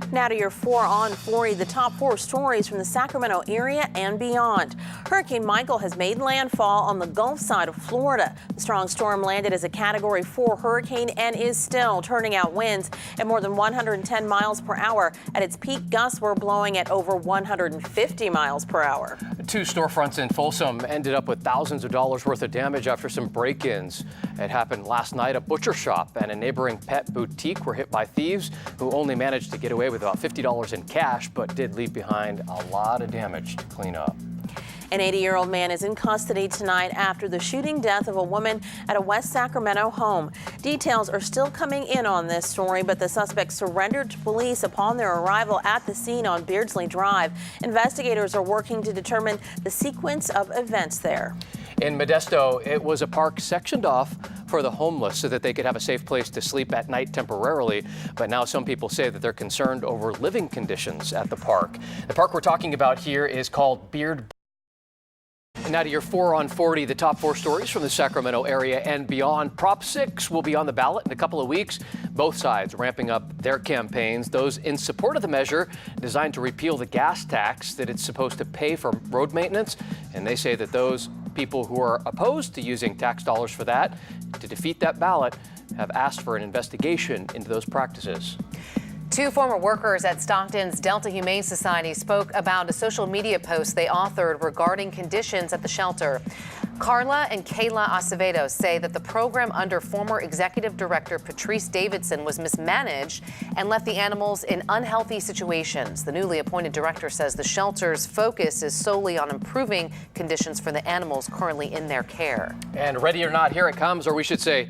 Now to your 4 on 40, the top 4 stories from the Sacramento area and beyond. Hurricane Michael has made landfall on the Gulf side of Florida. The strong storm landed as a Category 4 hurricane and is still turning out winds at more than 110 miles per hour. At its peak, gusts were blowing at over 150 miles per hour. 2 storefronts in Folsom ended up with thousands of dollars worth of damage after some break-ins. It happened last night. A butcher shop and a neighboring pet boutique were hit by thieves who only managed to get away with about $50 in cash, but did leave behind a lot of damage to clean up. An 80-year-old man is in custody tonight after the shooting death of a woman at a West Sacramento home. Details are still coming in on this story, but the suspect surrendered to police upon their arrival at the scene on Beardsley Drive. Investigators are working to determine the sequence of events there. In Modesto, it was a park sectioned off for the homeless so that they could have a safe place to sleep at night temporarily. But now some people say that they're concerned over living conditions at the park. The park we're talking about here is called Beard. And now to your 4 on 40, the top 4 stories from the Sacramento area and beyond. Prop 6 will be on the ballot in a couple of weeks. Both sides ramping up their campaigns. Those in support of the measure designed to repeal the gas tax that it's supposed to pay for road maintenance. And they say that those people who are opposed to using tax dollars for that to defeat that ballot have asked for an investigation into those practices. 2 former workers at Stockton's Delta Humane Society spoke about a social media post they authored regarding conditions at the shelter. Carla and Kayla Acevedo say that the program under former executive director Patrice Davidson was mismanaged and left the animals in unhealthy situations. The newly appointed director says the shelter's focus is solely on improving conditions for the animals currently in their care. And ready or not, here it comes, or we should say,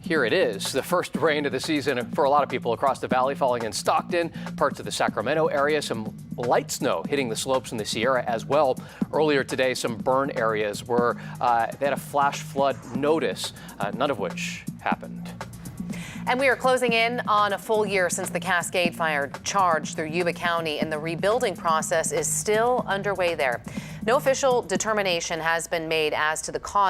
here it is. The first rain of the season for a lot of people across the valley, falling in Stockton, parts of the Sacramento area. Some light snow hitting the slopes in the Sierra as well. Earlier today, some burn areas where they had a flash flood notice, none of which happened. And we are closing in on a full year since the Cascade Fire charged through Yuba County, and the rebuilding process is still underway there. No official determination has been made as to the cause